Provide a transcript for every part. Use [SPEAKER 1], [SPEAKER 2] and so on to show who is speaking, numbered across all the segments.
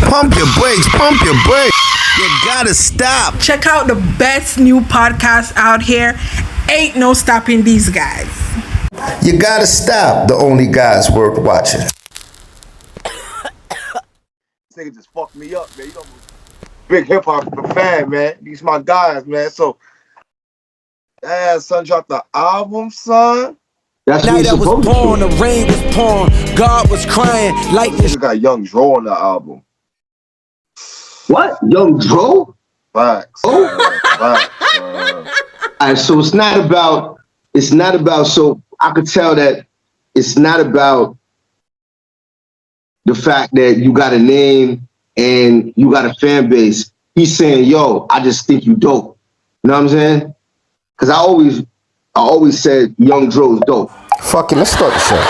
[SPEAKER 1] Pump your brakes, pump your brakes. You gotta stop.
[SPEAKER 2] Check out the best new podcast out here. Ain't no stopping these guys.
[SPEAKER 1] You gotta stop. The only guys worth watching.
[SPEAKER 3] This nigga just fucked me up, man. You know, big hip hop fan, man. These my guys, man. So, son dropped the album, son.
[SPEAKER 4] That's
[SPEAKER 5] night I was born, the rain was pouring, God was crying, like
[SPEAKER 3] this. Got Young Dro on the album.
[SPEAKER 4] What? Young Dro?
[SPEAKER 3] Facts. Facts.
[SPEAKER 4] Alright, so it's not about, so I could tell that it's not about the fact that you got a name and you got a fan base. He's saying, yo, I just think you dope. You know what I'm saying? Because I always said Young Dro's dope.
[SPEAKER 1] Fuck it, let's start the show.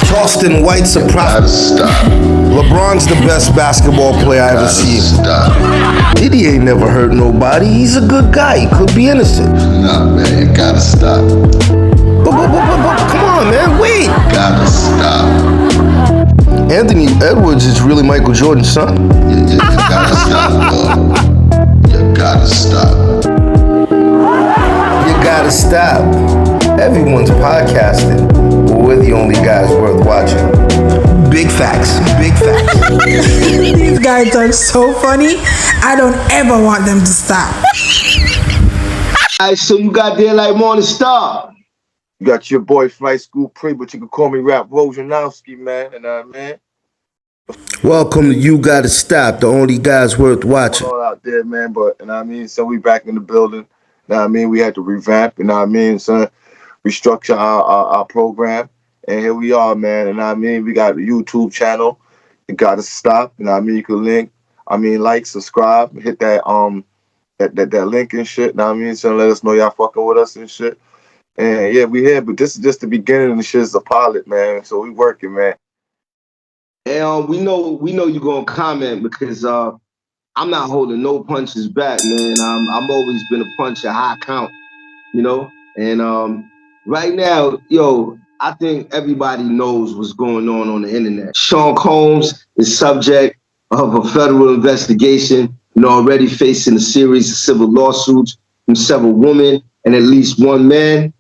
[SPEAKER 1] Charleston White surprise. LeBron's the best basketball player I ever seen. Diddy ain't never hurt nobody. He's a good guy. He could be innocent.
[SPEAKER 6] Nah, man, you gotta stop.
[SPEAKER 1] But come on, man, wait.
[SPEAKER 6] Gotta stop.
[SPEAKER 1] Anthony Edwards is really Michael Jordan's son.
[SPEAKER 6] You gotta stop, bro. You gotta stop.
[SPEAKER 1] You gotta stop. Everyone's podcasting, but we're the only guys worth watching. Big facts, big facts.
[SPEAKER 2] These guys are so funny. I don't ever want them to stop.
[SPEAKER 4] Alright, so you got Daylight Morning Star.
[SPEAKER 3] You got your boy Flight School Pre, but you can call me Rap Rojanowski, man. And man.
[SPEAKER 1] Welcome to You Gotta Stop, the only guys worth watching.
[SPEAKER 3] All out there, man. But you know what I mean? So we back in the building. You know what I mean? We had to revamp, you know what I mean, son? Restructure our program. And here we are, man. And I mean, we got a YouTube channel. You gotta stop. You know what I mean? You can like, subscribe, hit that that link and shit. You know what I mean? So let us know y'all fucking with us and shit. And yeah, we here, but this is just the beginning, and the shit is a pilot, man. So we working, man.
[SPEAKER 4] And we know you're gonna comment because I'm not holding no punches back, man. I'm always been a puncher, high count, you know. And right now, yo, I think everybody knows what's going on the internet. Sean Combs is subject of a federal investigation, already facing a series of civil lawsuits from several women and at least one man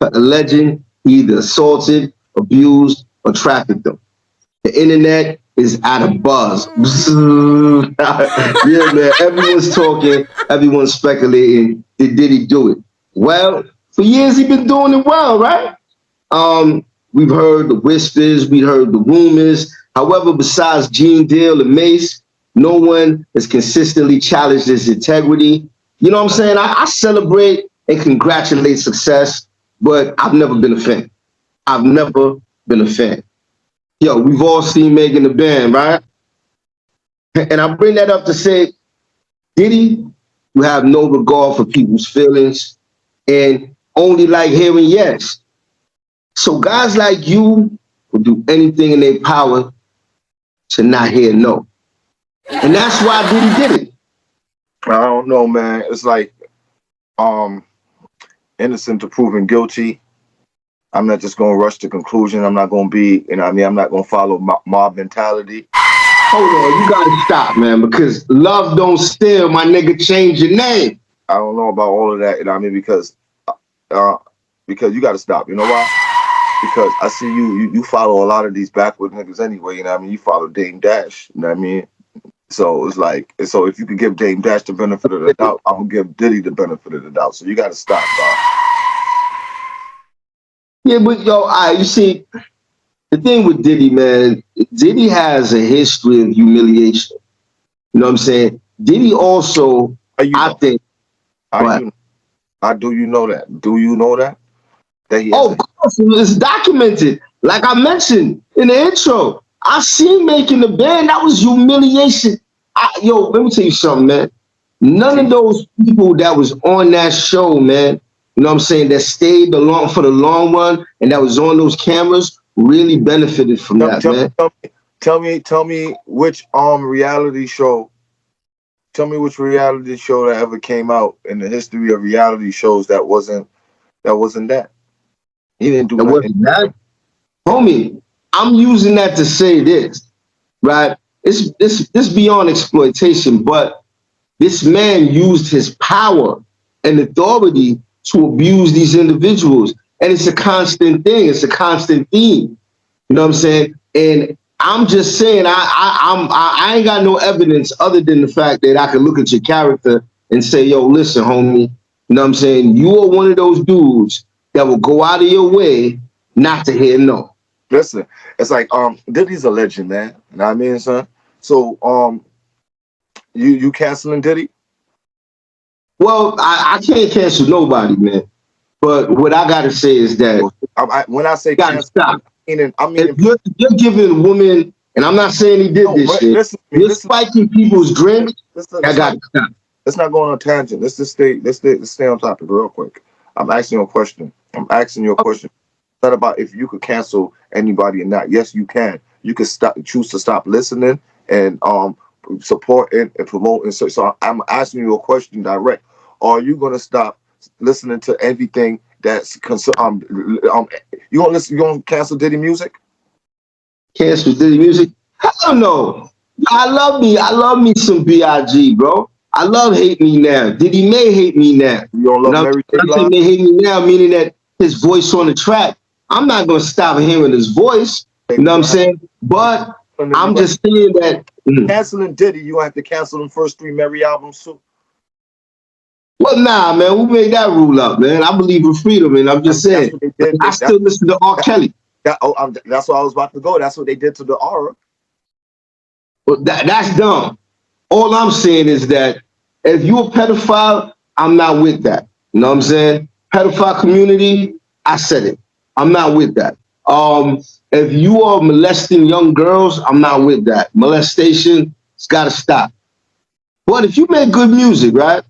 [SPEAKER 4] alleging he either assaulted, abused, or trafficked them. The internet is at a buzz. Yeah, man, everyone's talking, everyone's speculating, did Diddy do it? Well, for years he's been doing it well, right? We've heard the whispers, we heard the rumors. However, besides Gene Deal and Mace, no one has consistently challenged his integrity. You know what I'm saying? I celebrate and congratulate success, but I've never been a fan. I've never been a fan. Yo, we've all seen Megan the Band, right? And I bring that up to say, Diddy, you have no regard for people's feelings and only like hearing yes. So guys like you will do anything in their power to not hear no. And that's why Diddy did it.
[SPEAKER 3] I don't know, man. It's like innocent to proven guilty. I'm not just gonna rush to conclusion. I'm not gonna be, I'm not gonna follow mob mentality.
[SPEAKER 4] Hold on, you gotta stop, man, because love don't steal, my nigga, change your name.
[SPEAKER 3] I don't know about all of that, because you gotta stop. You know why? Because I see you follow a lot of these backward niggas anyway, you follow Dame Dash, you know what I mean? So it's like, so if you could give Dame Dash the benefit of the doubt, I'm gonna give Diddy the benefit of the doubt. So you gotta stop, dog.
[SPEAKER 4] Yeah, but yo, you see, the thing with Diddy, man, Diddy has a history of humiliation. You know what I'm saying? Diddy also, I think.
[SPEAKER 3] Do you know that? Do you know that?
[SPEAKER 4] Of course, it's documented. Like I mentioned in the intro, I seen Making the Band. That was humiliation. Yo, let me tell you something, man. None of those people that was on that show, man, you know what I'm saying, that stayed along for the long run and that was on those cameras really benefited from that, man.
[SPEAKER 3] Tell me which reality show. Tell me which reality show that ever came out in the history of reality shows that wasn't that. He didn't do that.
[SPEAKER 4] Homie, I'm using that to say this, right? It's beyond exploitation, but this man used his power and authority to abuse these individuals. And it's a constant thing. It's a constant theme. You know what I'm saying? And I'm just saying, I ain't got no evidence other than the fact that I can look at your character and say, yo, listen, homie, you know what I'm saying? You are one of those dudes that will go out of your way not to hear no.
[SPEAKER 3] Listen, it's like Diddy's a legend, man. You know what I mean, son? So you canceling Diddy?
[SPEAKER 4] Well, I can't cancel nobody, man. But what I gotta say is that
[SPEAKER 3] When I say
[SPEAKER 4] you gotta
[SPEAKER 3] cancel,
[SPEAKER 4] stop.
[SPEAKER 3] I mean
[SPEAKER 4] If you're giving women, and I'm not saying he did this shit,
[SPEAKER 3] listen to me,
[SPEAKER 4] you're spiking people's drinks. I got to stop.
[SPEAKER 3] let's not go on a tangent. Let's stay on topic real quick. I'm asking you a question. It's not about if you could cancel anybody or not. Yes, you can. You could choose to stop listening and supporting and promoting. So I'm asking you a question direct. Are you gonna stop listening to everything that's you gonna listen? You gonna cancel Diddy music?
[SPEAKER 4] Cancel Diddy music? Hell no. I love me some Big, bro. I love Hate Me Now. Diddy may hate me now.
[SPEAKER 3] You don't
[SPEAKER 4] You
[SPEAKER 3] love
[SPEAKER 4] know,
[SPEAKER 3] Mary J.
[SPEAKER 4] when I say
[SPEAKER 3] Blige?
[SPEAKER 4] may hate me now, meaning that his voice on the track. I'm not gonna stop hearing his voice. You know what I'm saying? But I'm just saying that
[SPEAKER 3] canceling Diddy, you have to cancel them first 3 Mary albums too.
[SPEAKER 4] well, nah, man, who made that rule up, man? I believe in freedom, and I'm just saying.
[SPEAKER 3] That's what they did.
[SPEAKER 4] I still listen to R. Kelly.
[SPEAKER 3] That's what I was about to go. That's what they did to the aura.
[SPEAKER 4] But that's dumb. All I'm saying is that if you're a pedophile, I'm not with that. You know what I'm saying? Pedophile community, I said it. I'm not with that. If you are molesting young girls, I'm not with that. Molestation, it's got to stop. But if you make good music, right,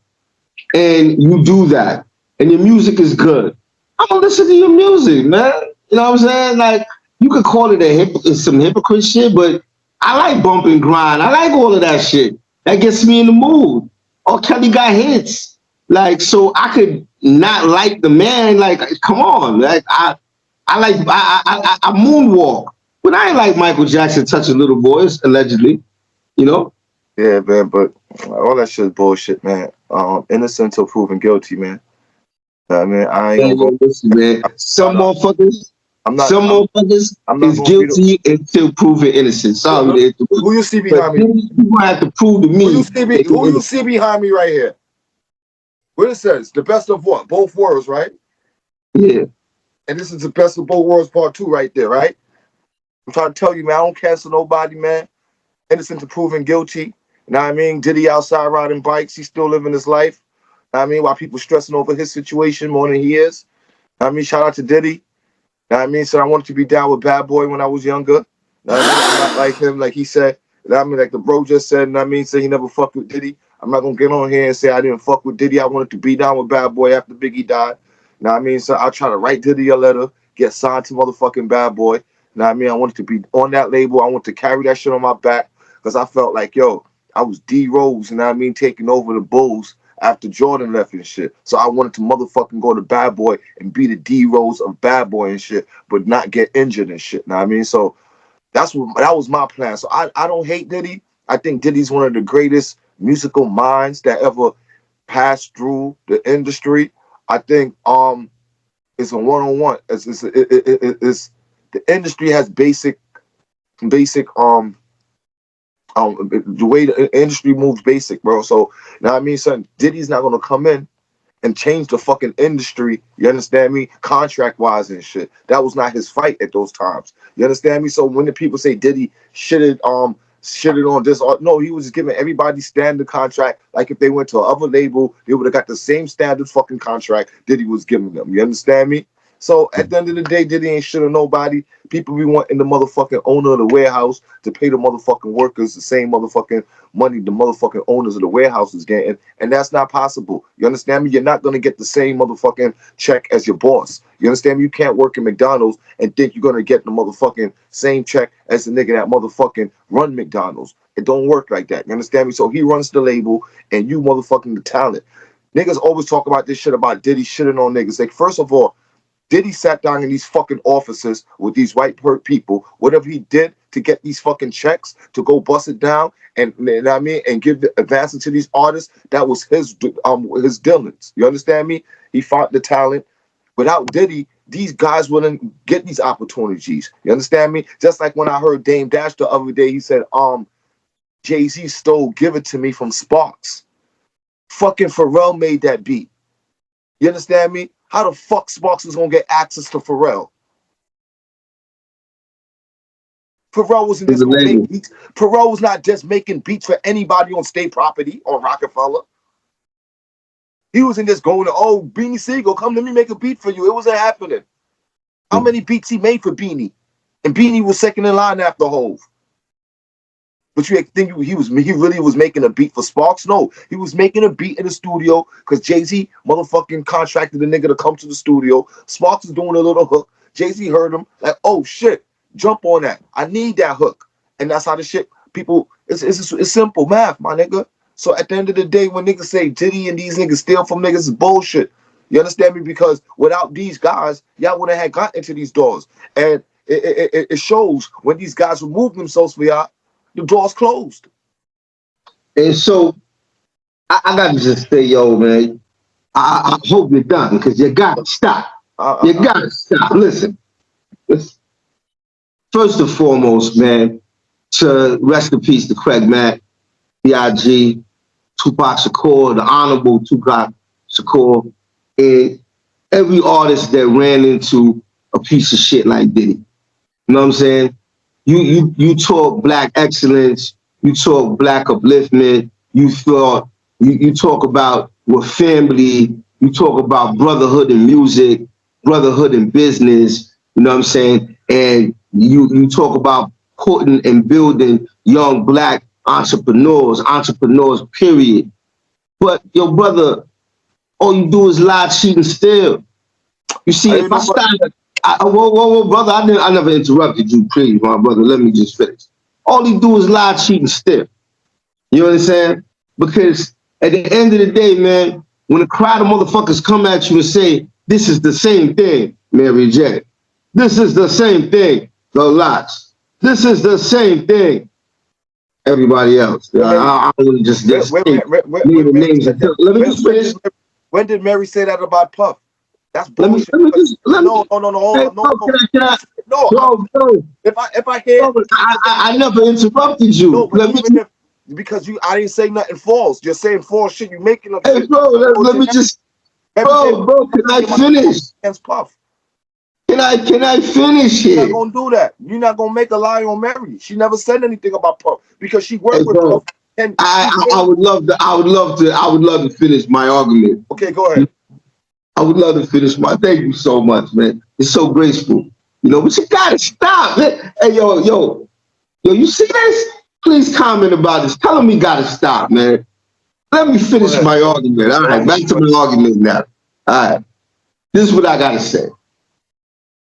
[SPEAKER 4] and you do that, and your music is good, I'm gonna listen to your music, man. You know what I'm saying? Like, you could call it some hypocrite shit, but I like bump and grind. I like all of that shit. That gets me in the mood. R. Kelly got hits. Like, so I could not like the man. Like, come on. Like, I moonwalk. But I ain't like Michael Jackson touching little boys, allegedly. You know?
[SPEAKER 3] Yeah, man, but all that shit is bullshit, man. Innocent until proven guilty, man. I mean, I ain't gonna go.
[SPEAKER 4] Listen, man. Some motherfuckers
[SPEAKER 3] I'm not
[SPEAKER 4] is
[SPEAKER 3] gonna beat
[SPEAKER 4] guilty until proven innocent. Sorry,
[SPEAKER 3] up. Who you see behind me?
[SPEAKER 4] You gonna have to prove to me.
[SPEAKER 3] Who you see behind me right here? What it says? The best of what? Both worlds, right?
[SPEAKER 4] Yeah.
[SPEAKER 3] And this is the best of both worlds part 2 right there, right? I'm trying to tell you, man, I don't cancel nobody, man. Innocent to proven guilty. You know what I mean? Diddy outside riding bikes. He's still living his life. You know what I mean? While people stressing over his situation more than he is. You know what I mean? Shout out to Diddy. You know what I mean? So I wanted to be down with Bad Boy when I was younger. You know what I mean? I'm not like him, like he said. You know what I mean? Like the bro just said, you know what I mean? Say he never fucked with Diddy. I'm not going to get on here and say I didn't fuck with Diddy. I wanted to be down with Bad Boy after Biggie died. You know what I mean? So I'll try to write Diddy a letter, get signed to motherfucking Bad Boy. You know what I mean? I wanted to be on that label. I wanted to carry that shit on my back because I felt like, yo, I was D Rose, you know what I mean, taking over the Bulls after Jordan left and shit. So I wanted to motherfucking go to Bad Boy and be the D Rose of Bad Boy and shit, but not get injured and shit. You know what I mean? So that was my plan. So I don't hate Diddy. I think Diddy's one of the greatest musical minds that ever passed through the industry. I think it's a one-on-one. It's the industry has basic the way the industry moves basic, bro. So, you know what I mean, son? Diddy's not gonna come in and change the fucking industry. You understand me? Contract wise and shit. That was not his fight at those times. You understand me? So when the people say Diddy shitted on this, no, he was just giving everybody standard contract. Like if they went to another label, they would have got the same standard fucking contract Diddy was giving them. You understand me? So at the end of the day, Diddy ain't shit on nobody. People be wanting the motherfucking owner of the warehouse to pay the motherfucking workers the same motherfucking money the motherfucking owners of the warehouse is getting, and that's not possible. You understand me? You're not gonna get the same motherfucking check as your boss. You understand me? You can't work in McDonald's and think you're gonna get the motherfucking same check as the nigga that motherfucking run McDonald's. It don't work like that. You understand me? So he runs the label, and you motherfucking the talent. Niggas always talk about this shit about Diddy shitting on niggas. Like, first of all, Diddy sat down in these fucking offices with these white people. Whatever he did, to get these fucking checks to go bust it down and you know what I mean, and give the advances to these artists. That was his dealings. You understand me? He fought the talent. Without Diddy, these guys wouldn't get these opportunities. You understand me? Just like when I heard Dame Dash the other day, he said, Jay-Z stole Give It To Me from Sparks. Fucking Pharrell made that beat. You understand me? How the fuck Sparks was gonna get access to Pharrell? Pharrell wasn't just gonna make beats. Pharrell was not just making beats for anybody on state property on Rockefeller. He wasn't just going to, oh, Beanie Siegel, come let me make a beat for you. It wasn't happening. How many beats he made for Beanie? And Beanie was second in line after Hove. But you think he really was making a beat for Sparks? No, he was making a beat in the studio because Jay-Z motherfucking contracted the nigga to come to the studio. Sparks was doing a little hook. Jay-Z heard him like, oh shit, jump on that. I need that hook. And that's how the shit, people, it's simple math, my nigga. So at the end of the day, when niggas say Diddy and these niggas steal from niggas, is bullshit. You understand me? Because without these guys, y'all wouldn't have got into these doors. And it shows when these guys remove themselves for y'all, the door's closed.
[SPEAKER 4] And so I gotta just say, yo, man, I hope you're done because you gotta stop. You gotta stop. Listen. First and foremost, man, to rest in peace to Craig Mack, B.I.G., Tupac Shakur, the Honorable Tupac Shakur, and every artist that ran into a piece of shit like Diddy. You know what I'm saying? You talk black excellence, you talk black upliftment, you talk about what family, you talk about brotherhood in music, brotherhood in business, you know what I'm saying? And you talk about putting and building young black entrepreneurs, period. But your brother, all you do is lie, cheat, and steal. You see, if I start, whoa, brother, I never interrupted you, please, my brother. Let me just finish. All he do is lie, cheat, and steal. You understand? Because at the end of the day, man, when a crowd of motherfuckers come at you and say, this is the same thing, Mary J. This is the same thing, the lots. This is the same thing, everybody else. I want to just names. Let me just finish.
[SPEAKER 3] When did Mary say that about Puff? That's bullshit. No. If I hear,
[SPEAKER 4] I never interrupted you.
[SPEAKER 3] No, because I didn't say nothing false. You're saying false shit. You making up.
[SPEAKER 4] Hey, bro, let me just. Bro, can I finish?
[SPEAKER 3] Against Puff.
[SPEAKER 4] Can I finish here?
[SPEAKER 3] You're not gonna do that. You're not gonna make a lie on Mary. She never said anything about Puff because she worked with Puff. And
[SPEAKER 4] I would love to finish my argument.
[SPEAKER 3] Okay, go ahead.
[SPEAKER 4] I would love to finish thank you so much, man. It's so graceful. You know, but you gotta stop, man. Hey, yo, you see this? Please comment about this. Tell him he gotta stop, man. Let me finish my argument. All right, back to my argument now. All right. This is what I gotta say.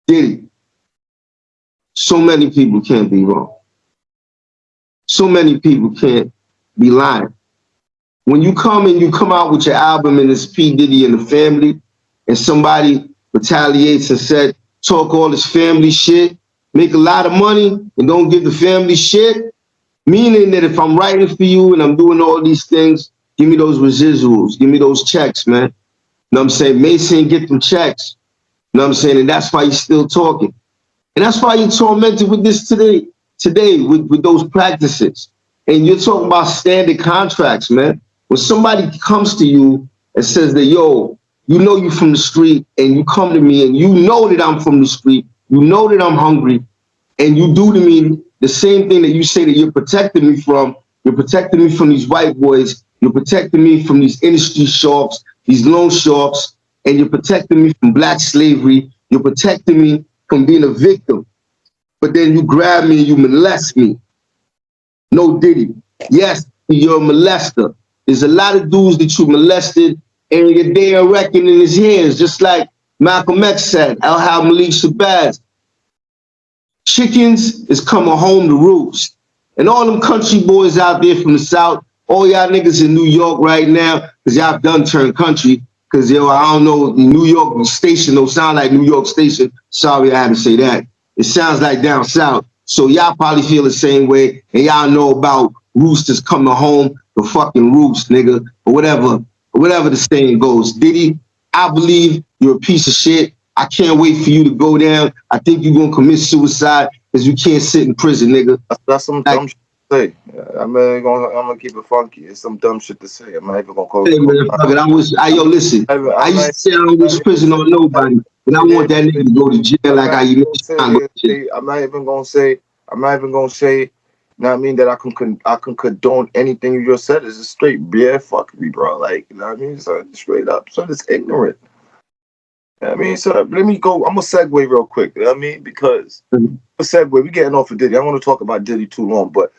[SPEAKER 4] Diddy, so many people can't be wrong. So many people can't be lying. When you come out with your album and it's P. Diddy and the Family, and somebody retaliates and said, talk all this family shit, make a lot of money, and don't give the family shit, meaning that if I'm writing for you and I'm doing all these things, give me those residuals, give me those checks, man. You know what I'm saying? Mason, get them checks. You know what I'm saying? And that's why he's still talking. And that's why you're tormented with this today with those practices. And you're talking about standard contracts, man. When somebody comes to you and says that, yo, you know you from the street, and you come to me and you know that I'm from the street, you know that I'm hungry, and you do to me the same thing that you say that you're protecting me from. You're protecting me from these white boys. You're protecting me from these industry sharks, these loan sharks, and you're protecting me from black slavery. You're protecting me from being a victim. But then you grab me and you molest me. No, Diddy. Yes, you're a molester. There's a lot of dudes that you molested, and your day of reckoning is here. Just like Malcolm X said, Al Malik Shabazz. Chickens is coming home to roost. And all them country boys out there from the South, all y'all niggas in New York right now, because y'all done turned country, because, yo, I don't know, New York station don't sound like New York station. Sorry I had to say that. It sounds like down south. So y'all probably feel the same way, and y'all know about roosters coming home, the fucking roost, nigga, or whatever the saying goes. Diddy, I believe you're a piece of shit. I can't wait for you to go down. I think you're gonna commit suicide because you can't sit in prison, nigga.
[SPEAKER 3] That's some dumb shit to say. I'm gonna keep it funky. It's some dumb shit to say. I'm not even gonna call.
[SPEAKER 4] Hey man, fuck it. Listen. I used to say I don't wish prison on nobody, but I want that nigga to go to jail like how you mentioned.
[SPEAKER 3] I'm not even gonna say. I'm not even gonna say. You know what I mean? That I can condone anything you just said. It's just straight bare fuckery, bro. Like, you know what I mean? So straight up. So it's ignorant. You know what I mean? So let me go. I'm gonna segue real quick. You know what I mean? Because a segue. We getting off of Diddy. I don't want to talk about Diddy too long, but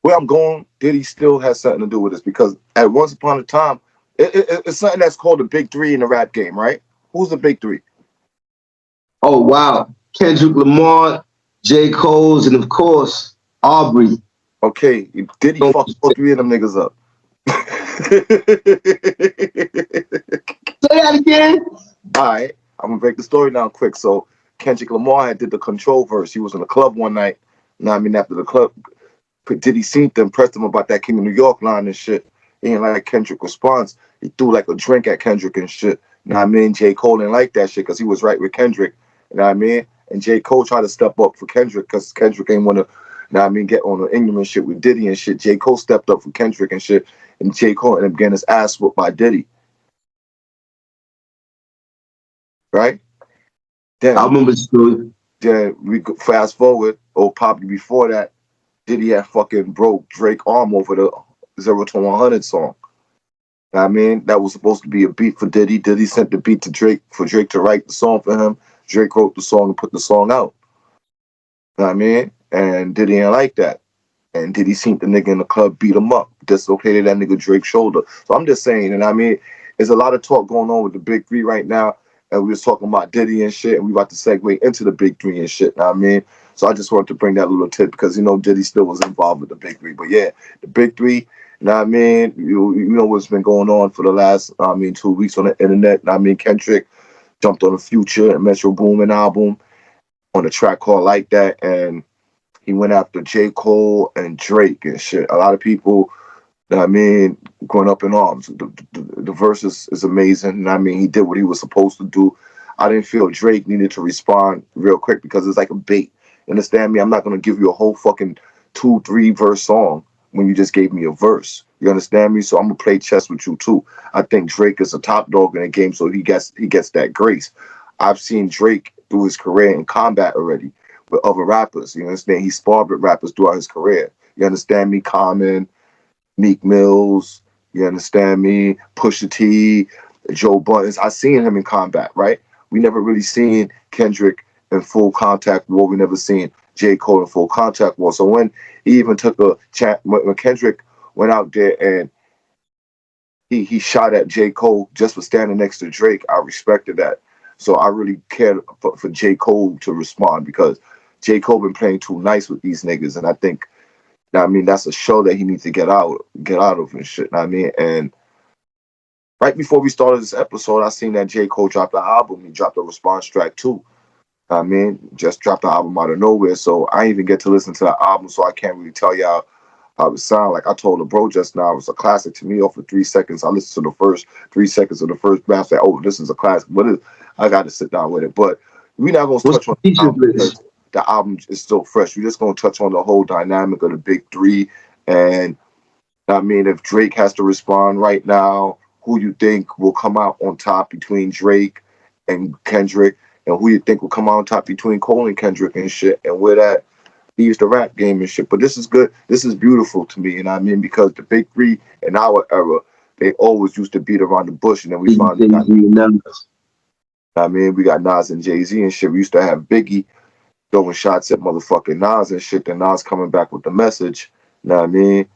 [SPEAKER 3] where I'm going, Diddy still has something to do with this because at once upon a time, it's something that's called the big three in the rap game, right? Who's the big three?
[SPEAKER 4] Oh wow, Kendrick Lamar, J. Cole's, and of course Aubrey.
[SPEAKER 3] Okay, Diddy fucked all three of them niggas up.
[SPEAKER 4] Say that again.
[SPEAKER 3] All right, I'm gonna break the story down quick. So Kendrick Lamar had did the Control verse. He was in the club one night. You know what I mean? After the club, Diddy seen them, pressed him about that King of New York line and shit. He ain't like Kendrick response. He threw like a drink at Kendrick and shit. You know what I mean? J. Cole didn't like that shit because he was right with Kendrick. You know what I mean? And J. Cole tried to step up for Kendrick because Kendrick ain't want to, you know what I mean, get on the ignorant shit with Diddy and shit. J. Cole stepped up for Kendrick and shit. And J. Cole ended up getting his ass whooped by Diddy. Right?
[SPEAKER 4] I remember the story.
[SPEAKER 3] Then we fast forward, or probably before that, Diddy had fucking broke Drake arm over the 0 to 100 song. I mean, that was supposed to be a beat for Diddy. Diddy sent the beat to Drake for Drake to write the song for him. Drake wrote the song and put the song out. You know what I mean? And Diddy didn't like that. And Diddy seen the nigga in the club beat him up, dislocated that nigga Drake's shoulder. So I'm just saying, and I mean, there's a lot of talk going on with the big three right now. And we was talking about Diddy and shit, and we about to segue into the big three and shit. You know what I mean? So I just wanted to bring that little tip because, you know, Diddy still was involved with the big three. But yeah, the big three, you know what I mean? You know what's been going on for the last, 2 weeks on the internet. You know what I mean? Kendrick jumped on the Future and Metro Boomin album on a track called Like That. And he went after J. Cole and Drake and shit. A lot of people, you know what I mean, going up in arms. The verse is amazing. And I mean, he did what he was supposed to do. I didn't feel Drake needed to respond real quick because it's like a bait. You understand me? I'm not going to give you a whole fucking 2-3 verse song when you just gave me a verse. You understand me? So I'm going to play chess with you too. I think Drake is a top dog in the game, so he gets that grace. I've seen Drake through his career in combat already with other rappers. You understand? He sparred with rappers throughout his career. You understand me? Common, Meek Mills, you understand me? Pusha T, Joe Buttons. I seen him in combat, right? We never really seen Kendrick in full contact war. We never seen J. Cole in full contact war. So when he even took a chat, when Kendrick went out there and he shot at J. Cole just for standing next to Drake, I respected that. So I really cared for J. Cole to respond because J. Cole been playing too nice with these niggas, and I think, I mean, that's a show that he needs to get out of and shit. I mean, and right before we started this episode, I seen that J. Cole dropped an album. He dropped a response track too. I mean, just dropped the album out of nowhere. So I didn't even get to listen to that album, so I can't really tell y'all how it sound. Like I told the bro just now, it was a classic to me off of 3 seconds. I listened to the first 3 seconds of the first rap. Said, "Oh, this is a classic." What is? I got to sit down with it. But we're not gonna touch on the album because the album is still fresh. We're just gonna touch on the whole dynamic of the big three. And I mean, if Drake has to respond right now, who you think will come out on top between Drake and Kendrick, and who you think will come out on top between Cole and Kendrick and shit, and where that leaves the rap game and shit. But this is good. This is beautiful to me, and I mean, because the big three in our era, they always used to beat around the bush, and then we found I mean, we got Nas and Jay-Z and shit. We used to have Biggie throwing shots at motherfucking Nas and shit. Then Nas coming back with the message. You know what I mean?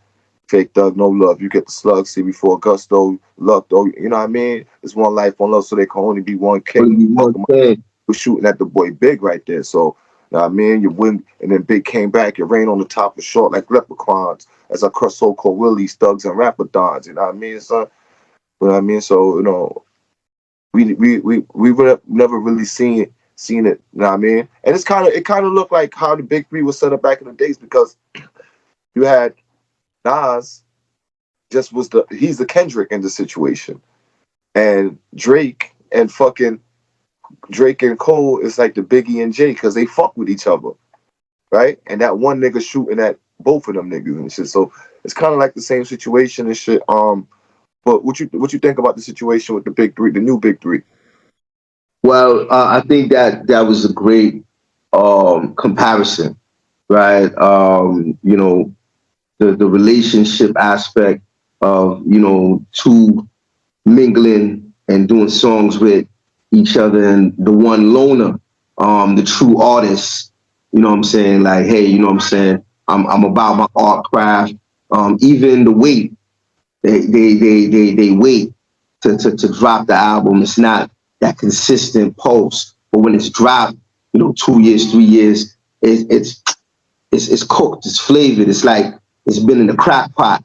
[SPEAKER 3] Fake thug, no love. You get the slug, see before gusto, luck though. You know what I mean? It's one life, one love, so they can only be one king. We're shooting at the boy Big right there. So, you know what I mean? You win, and then Big came back. Your rain on the top was short like leprechauns. As I crush so-called willies, thugs, and rapadons. You know what I mean, son? You know what I mean? So, you know, we never really seen seen it. You know what I mean? And it kind of looked like how the Big Three was set up back in the days because you had Nas he's the Kendrick in the situation, and Drake and Cole is like the Biggie and Jay because they fuck with each other, right? And that one nigga shooting at both of them niggas and shit. So it's kind of like the same situation and shit. But what you think about the situation with the Big Three, the new Big Three?
[SPEAKER 4] Well, I think that was a great comparison, right? The relationship aspect of two mingling and doing songs with each other, and the one loner, the true artist. You know what I'm saying? Like, hey, you know what I'm saying? I'm about my art craft. Even the weight they wait to drop the album. It's not that consistent pulse, but when it's dropped, 2 years, 3 years, it's cooked, it's flavored. It's like it's been in the crack pot,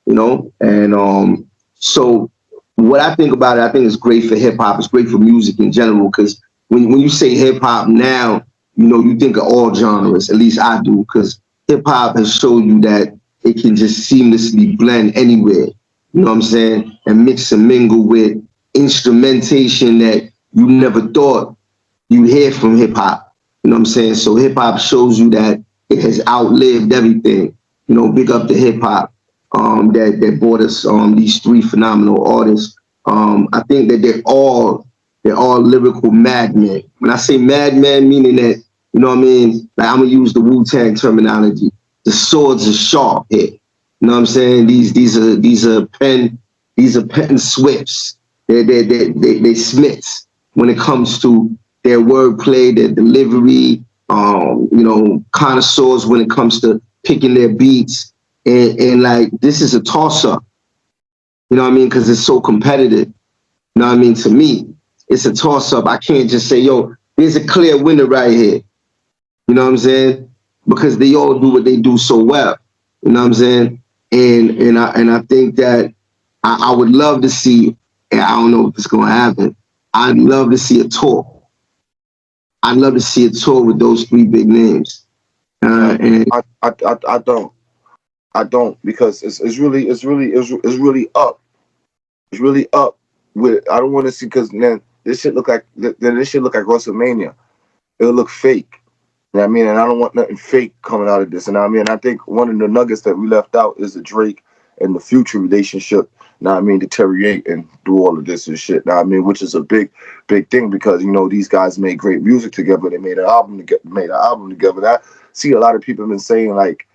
[SPEAKER 4] And so what I think about it, I think it's great for hip hop. It's great for music in general because when you say hip hop now, you think of all genres. At least I do, because hip hop has showed you that it can just seamlessly blend anywhere. You know what I'm saying? And mix and mingle with instrumentation that you never thought you'd hear from hip hop. You know what I'm saying? So hip hop shows you that it has outlived everything. Big up to hip hop that brought us these three phenomenal artists. I think that they're all lyrical madmen. When I say madman, meaning that, you know what I mean? Like, I'm gonna use the Wu-Tang terminology. The swords are sharp here. You know what I'm saying? These are pen swifts. They smiths when it comes to their wordplay, their delivery. Connoisseurs when it comes to picking their beats. And like, this is a toss up. You know what I mean? Because it's so competitive. You know what I mean? To me, it's a toss up. I can't just say, yo, there's a clear winner right here. You know what I'm saying? Because they all do what they do so well. You know what I'm saying? And I think that I would love to see, and I don't know if it's gonna happen, I'd love to see a tour. I'd love to see a tour with those three big names. And
[SPEAKER 3] I don't because it's really up. It's really up with. I don't want to see because then this shit look like WrestleMania. It'll look fake. You know what I mean? And I don't want nothing fake coming out of this. And I mean, I think one of the nuggets that we left out is the Drake and the Future relationship. You know what I mean? Deteriorate and do all of this and shit. You know what I mean? Which is a big thing because these guys made great music together. They made an album together. And I see a lot of people have been saying like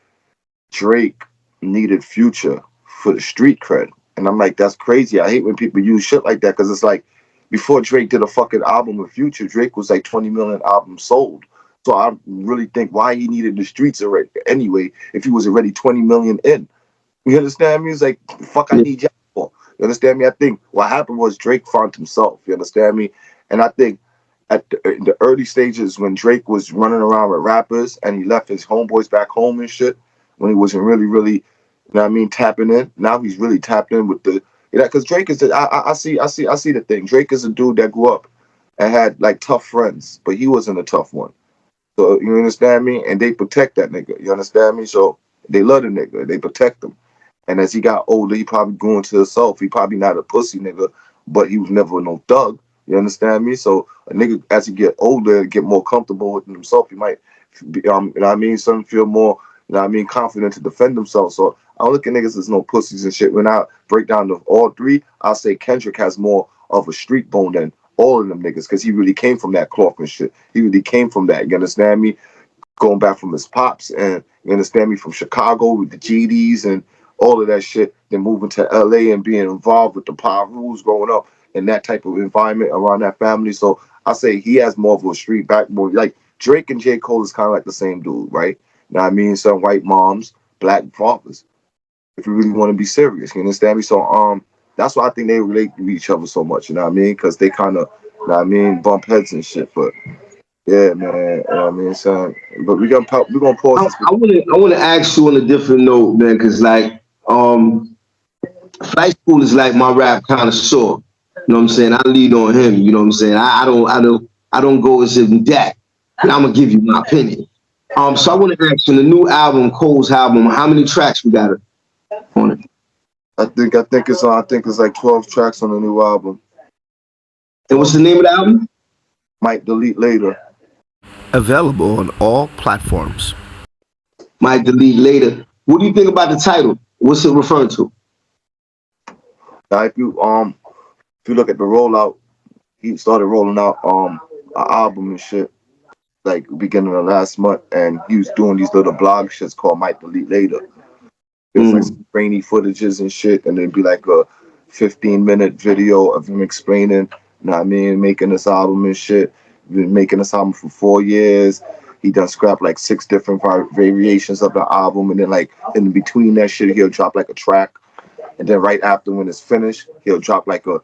[SPEAKER 3] Drake needed Future for the street cred, and I'm like, that's crazy. I hate when people use shit like that because it's like before Drake did a fucking album with Future, Drake was like 20 million albums sold. So I really think why he needed the streets already anyway if he was already 20 million in. You understand me? It's like, fuck, I need y'all for. You understand me? I think what happened was Drake found himself. You understand me? And I think in the early stages when Drake was running around with rappers and he left his homeboys back home and shit, when he wasn't really, you know what I mean, tapping in. Now he's really tapped in with the, because Drake is, I see the thing. Drake is a dude that grew up and had like tough friends, but he wasn't a tough one. So you understand me? And they protect that nigga. You understand me? So they love the nigga. They protect him. And as he got older, he probably grew into himself. He probably not a pussy nigga, but he was never no thug. You understand me? So a nigga, as he get older, get more comfortable with himself, he might, be, you know what I mean? Some feel more, you know what I mean, confident to defend themselves. So I don't look at niggas as no pussies and shit. When I break down the all three, I'll say Kendrick has more of a street bone than all of them niggas because he really came from that cloth and shit. He really came from that. You understand me? Going back from his pops and, you understand me, from Chicago with the GDs and all of that shit, then moving to LA and being involved with the Power Rules growing up in that type of environment around that family. So I say he has more of a street backbone. Like Drake and J. Cole is kind of like the same dude, right? You know what I mean? Some white moms, black fathers. If you really want to be serious, you understand me? So that's why I think they relate to each other so much, you know what I mean? Because they kind of, you know what I mean, bump heads and shit. But yeah, man, you know what I mean, son. But we're gonna pause this.
[SPEAKER 4] I want to ask you on a different note, man, because like Flight School is like my rap connoisseur. You know what I'm saying? I lead on him. You know what I'm saying? I I don't go as in depth, and I'm gonna give you my opinion. So I want to ask you, the new album, Cole's album, how many tracks we got on it?
[SPEAKER 3] I think it's like 12 tracks on the new album.
[SPEAKER 4] And what's the name of the album?
[SPEAKER 3] Might delete later.
[SPEAKER 1] Available on all platforms.
[SPEAKER 4] Might delete later. What do you think about the title? What's it referring to?
[SPEAKER 3] Now, if you look at the rollout, he started rolling out an album and shit like beginning of last month, and he was doing these little blog shits called Might Delete Later. It was like some grainy footages and shit, and it'd be like a 15-minute video of him explaining, you know what I mean, making this album and shit. Been making this album for 4 years. He done scrapped like 6 different variations of the album, and then like in between that shit, he'll drop like a track, and then right after when it's finished, he'll drop like a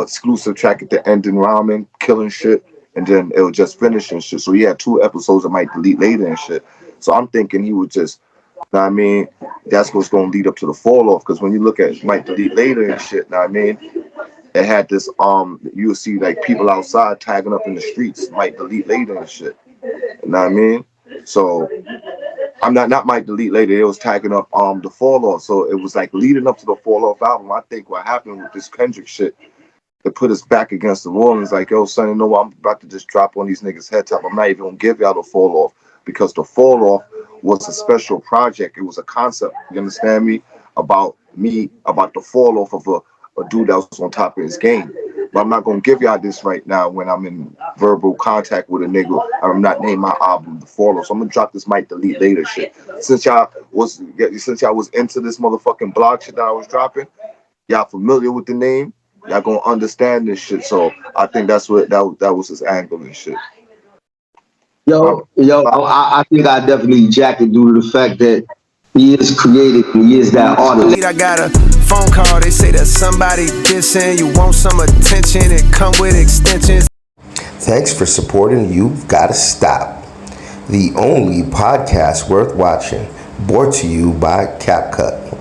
[SPEAKER 3] exclusive track at the end and rhyming, killing shit, and then it'll just finish and shit. So he had 2 episodes that Might Delete Later and shit. So I'm thinking he would just, you know what I mean, that's what's gonna lead up to the fall off. Because when you look at Might Delete Later and shit, you know what I mean, it had this you'll see like people outside tagging up in the streets, Might Delete Later and shit. You know what I mean? So I'm not Might Delete Later, it was tagging up the fall off. So it was like leading up to the fall off album. I think what happened with this Kendrick shit, to put us back against the wall, and it's like, yo, son, you know what? I'm about to just drop on these niggas' head top. I'm not even gonna give y'all the fall off, because the fall off was a special project. It was a concept. You understand me? About the fall off of a dude that was on top of his game. But I'm not gonna give y'all this right now when I'm in verbal contact with a nigga. I'm not naming my album the fall off. So I'm gonna drop this Might Delete Later shit. Since y'all was into this motherfucking blog shit that I was dropping, y'all familiar with the name. Y'all gonna understand this shit, so I think that's what that was his angle and shit.
[SPEAKER 4] I think I definitely jack it due to the fact that he is creative and he is that artist.
[SPEAKER 5] I got a phone call, they say that somebody dissing, you want some attention, it come with extensions.
[SPEAKER 1] Thanks for supporting You've Gotta Stop, the only podcast worth watching, brought to you by CapCut.